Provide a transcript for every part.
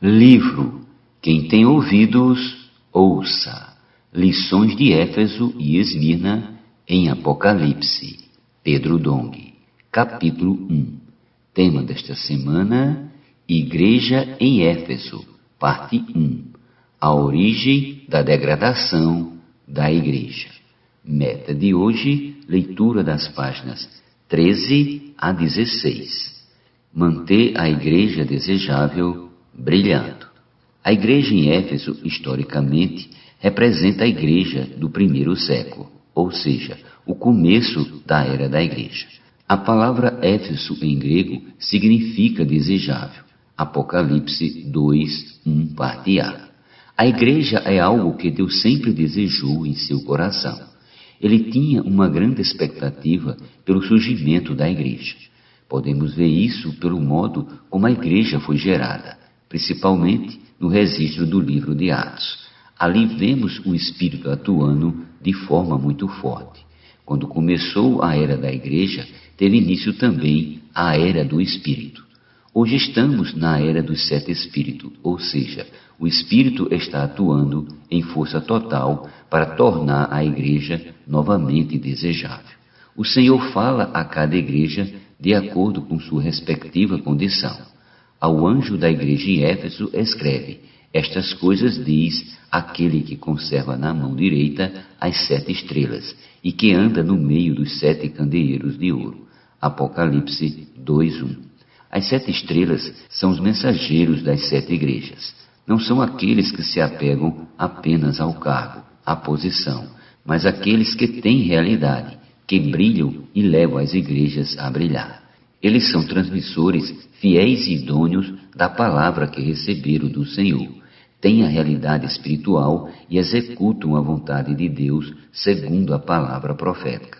Livro Quem tem ouvidos, ouça. Lições de Éfeso e Esmirna em Apocalipse. Pedro Dong. Capítulo 1. Tema desta semana: Igreja em Éfeso. Parte 1. A origem da degradação da igreja. Meta de hoje: leitura das páginas 13 a 16. Manter a igreja desejável brilhando. A igreja em Éfeso, historicamente, representa a igreja do primeiro século, ou seja, o começo da era da igreja. A palavra Éfeso em grego significa desejável. Apocalipse 2:1, parte A. A igreja é algo que Deus sempre desejou em seu coração. Ele tinha uma grande expectativa pelo surgimento da igreja. Podemos ver isso pelo modo como a igreja foi gerada, principalmente no registro do livro de Atos. Ali vemos o Espírito atuando de forma muito forte. Quando começou a era da igreja, teve início também a era do Espírito. Hoje estamos na era dos 7 Espíritos, ou seja, o Espírito está atuando em força total para tornar a igreja novamente desejável. O Senhor fala a cada igreja de acordo com sua respectiva condição. Ao anjo da igreja em Éfeso escreve: estas coisas diz aquele que conserva na mão direita as 7 estrelas e que anda no meio dos 7 candeeiros de ouro. Apocalipse 2:1. As 7 estrelas são os mensageiros das 7 igrejas. Não são aqueles que se apegam apenas ao cargo, à posição, mas aqueles que têm realidade, que brilham e levam as igrejas a brilhar. Eles são transmissores fiéis e idôneos da palavra que receberam do Senhor. Têm a realidade espiritual e executam a vontade de Deus segundo a palavra profética.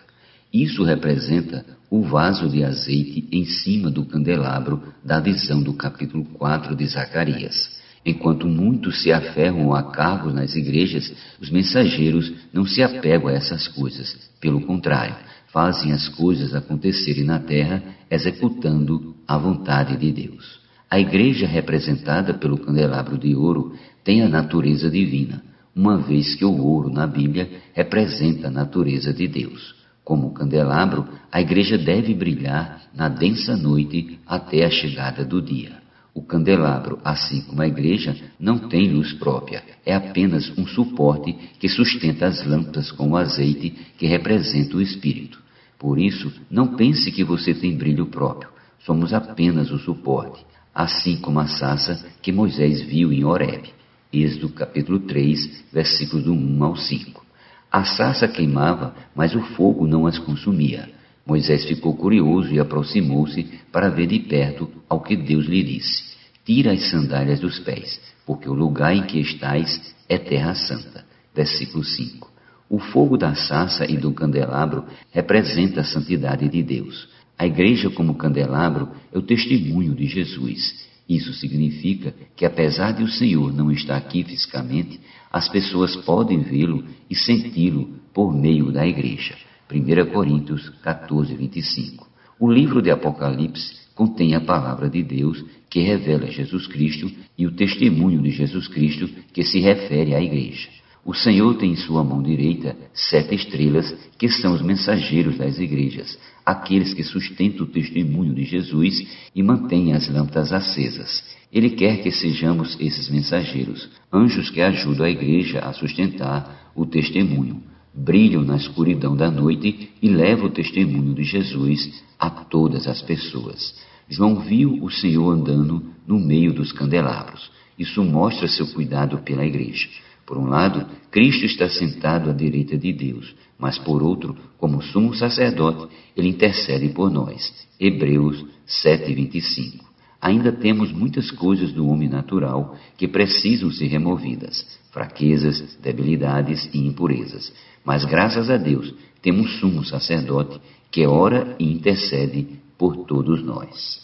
Isso representa o vaso de azeite em cima do candelabro da visão do capítulo 4 de Zacarias. Enquanto muitos se aferram a cargos nas igrejas, os mensageiros não se apegam a essas coisas. Pelo contrário, fazem as coisas acontecerem na terra, executando a vontade de Deus. A igreja representada pelo candelabro de ouro tem a natureza divina, uma vez que o ouro na Bíblia representa a natureza de Deus. Como candelabro, a igreja deve brilhar na densa noite até a chegada do dia. O candelabro, assim como a igreja, não tem luz própria, é apenas um suporte que sustenta as lâmpadas com o azeite que representa o Espírito. Por isso, não pense que você tem brilho próprio, somos apenas o suporte, assim como a sarça que Moisés viu em Horebe. Êxodo capítulo 3, versículos do 1 ao 5. A sarça queimava, mas o fogo não as consumia. Moisés ficou curioso e aproximou-se para ver de perto ao que Deus lhe disse: tira as sandálias dos pés, porque o lugar em que estais é terra santa. Versículo 5. O fogo da sarça e do candelabro representa a santidade de Deus. A igreja como candelabro é o testemunho de Jesus. Isso significa que, apesar de o Senhor não estar aqui fisicamente, as pessoas podem vê-lo e senti-lo por meio da igreja. 1 Coríntios 14:25. O livro de Apocalipse contém a palavra de Deus que revela Jesus Cristo e o testemunho de Jesus Cristo que se refere à igreja. O Senhor tem em sua mão direita 7 estrelas que são os mensageiros das igrejas, aqueles que sustentam o testemunho de Jesus e mantêm as lâmpadas acesas. Ele quer que sejamos esses mensageiros, anjos que ajudam a igreja a sustentar o testemunho. Brilham na escuridão da noite e levam o testemunho de Jesus a todas as pessoas. João viu o Senhor andando no meio dos candelabros. Isso mostra seu cuidado pela igreja. Por um lado, Cristo está sentado à direita de Deus, mas por outro, como sumo sacerdote, ele intercede por nós. Hebreus 7:25. Ainda temos muitas coisas do homem natural que precisam ser removidas, fraquezas, debilidades e impurezas. Mas graças a Deus, temos sumo sacerdote que ora e intercede por todos nós.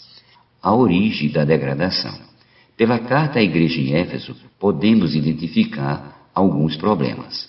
A origem da degradação. Pela carta à igreja em Éfeso, podemos identificar alguns problemas.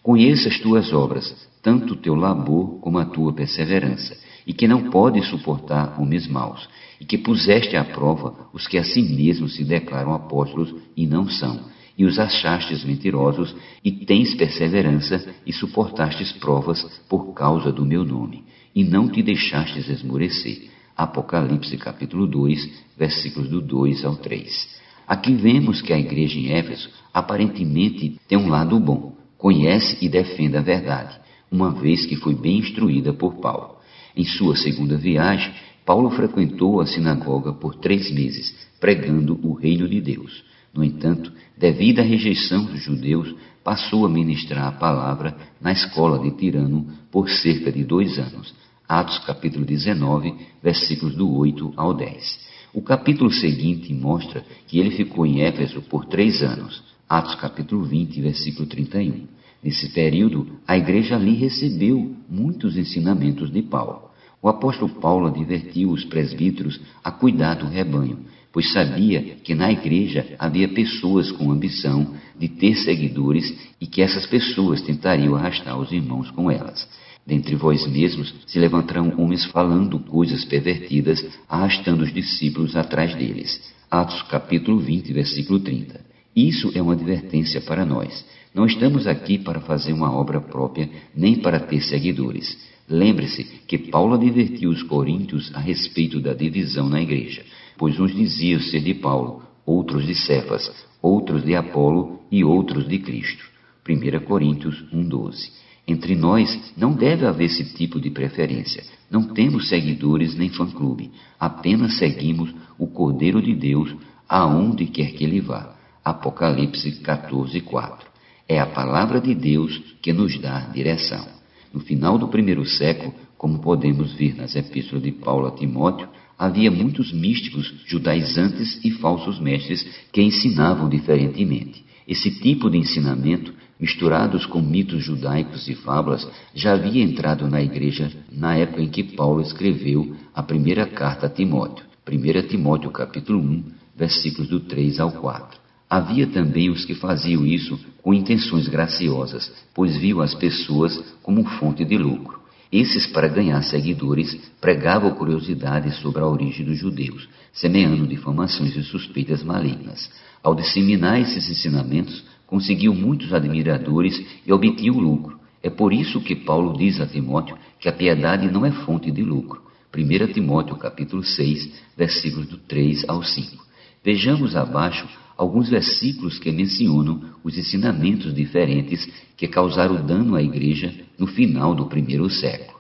Conheça as tuas obras, tanto o teu labor como a tua perseverança, e que não pode suportar homens maus, e que puseste à prova os que a si mesmos se declaram apóstolos e não são, e os achastes mentirosos, e tens perseverança, e suportastes provas por causa do meu nome, e não te deixastes esmorecer. Apocalipse capítulo 2, versículos do 2 ao 3. Aqui vemos que a igreja em Éfeso aparentemente tem um lado bom, conhece e defende a verdade, uma vez que foi bem instruída por Paulo. Em sua segunda viagem, Paulo frequentou a sinagoga por 3 meses, pregando o reino de Deus. No entanto, devido à rejeição dos judeus, passou a ministrar a palavra na escola de Tirano por cerca de 2 anos. Atos capítulo 19, versículos do 8 ao 10. O capítulo seguinte mostra que ele ficou em Éfeso por 3 anos. Atos capítulo 20, versículo 31. Nesse período, a igreja ali recebeu muitos ensinamentos de Paulo. O apóstolo Paulo advertiu os presbíteros a cuidar do rebanho, pois sabia que na igreja havia pessoas com ambição de ter seguidores e que essas pessoas tentariam arrastar os irmãos com elas. Dentre vós mesmos se levantarão homens falando coisas pervertidas, arrastando os discípulos atrás deles. Atos capítulo 20, versículo 30. Isso é uma advertência para nós. Não estamos aqui para fazer uma obra própria, nem para ter seguidores. Lembre-se que Paulo advertiu os coríntios a respeito da divisão na igreja, pois uns diziam ser de Paulo, outros de Cefas, outros de Apolo e outros de Cristo. 1 Coríntios 1:12. Entre nós não deve haver esse tipo de preferência. Não temos seguidores nem fã-clube. Apenas seguimos o Cordeiro de Deus aonde quer que ele vá. Apocalipse 14:4. É a palavra de Deus que nos dá direção. No final do 1º século, como podemos ver nas epístolas de Paulo a Timóteo, havia muitos místicos judaizantes e falsos mestres que ensinavam diferentemente. Esse tipo de ensinamento, misturados com mitos judaicos e fábulas, já havia entrado na igreja na época em que Paulo escreveu a primeira carta a Timóteo, 1 Timóteo capítulo 1, versículos do 3 ao 4. Havia também os que faziam isso com intenções graciosas, pois viam as pessoas como fonte de lucro. Esses, para ganhar seguidores, pregavam curiosidades sobre a origem dos judeus, semeando difamações e suspeitas malignas. Ao disseminar esses ensinamentos, conseguiu muitos admiradores e obtinham lucro. É por isso que Paulo diz a Timóteo que a piedade não é fonte de lucro. 1 Timóteo capítulo 6, versículos do 3 ao 5. Vejamos abaixo alguns versículos que mencionam os ensinamentos diferentes que causaram dano à igreja no final do 1º século.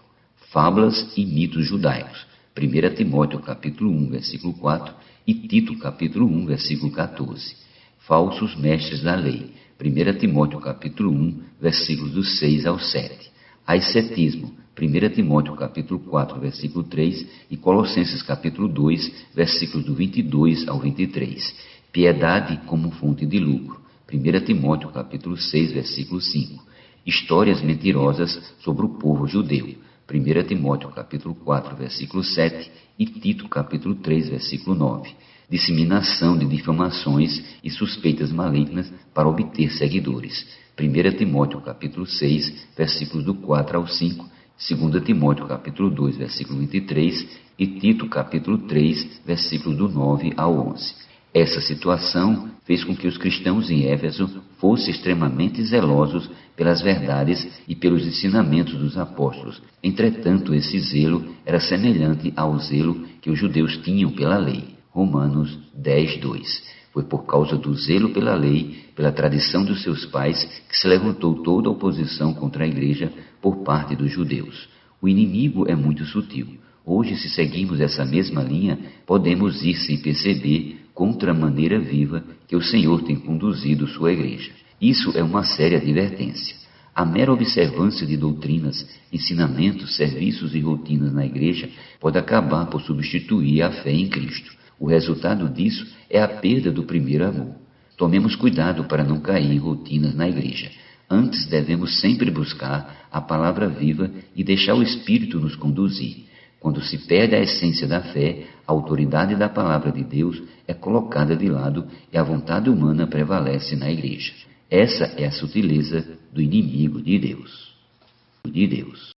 Fábulas e mitos judaicos. 1 Timóteo capítulo 1, versículo 4 e Tito capítulo 1, versículo 14. Falsos mestres da lei. 1 Timóteo capítulo 1, versículos do 6 ao 7. Ascetismo. 1 Timóteo capítulo 4, versículo 3 e Colossenses capítulo 2, versículos do 22 ao 23. Piedade como fonte de lucro. 1 Timóteo capítulo 6, versículo 5. Histórias mentirosas sobre o povo judeu. 1 Timóteo capítulo 4, versículo 7 e Tito capítulo 3, versículo 9. Disseminação de difamações e suspeitas malignas para obter seguidores. 1 Timóteo capítulo 6, versículos do 4 ao 5, 2 Timóteo capítulo 2, versículo 23 e Tito capítulo 3, versículos do 9 ao 11. Essa situação fez com que os cristãos em Éfeso fossem extremamente zelosos pelas verdades e pelos ensinamentos dos apóstolos. Entretanto, esse zelo era semelhante ao zelo que os judeus tinham pela lei. Romanos 10:2. Foi por causa do zelo pela lei, pela tradição dos seus pais, que se levantou toda a oposição contra a igreja por parte dos judeus. O inimigo é muito sutil. Hoje, se seguimos essa mesma linha, podemos ir sem perceber contra a maneira viva que o Senhor tem conduzido sua igreja. Isso é uma séria advertência. A mera observância de doutrinas, ensinamentos, serviços e rotinas na igreja pode acabar por substituir a fé em Cristo. O resultado disso é a perda do primeiro amor. Tomemos cuidado para não cair em rotinas na igreja. Antes devemos sempre buscar a palavra viva e deixar o Espírito nos conduzir. Quando se perde a essência da fé, a autoridade da palavra de Deus é colocada de lado e a vontade humana prevalece na igreja. Essa é a sutileza do inimigo de Deus.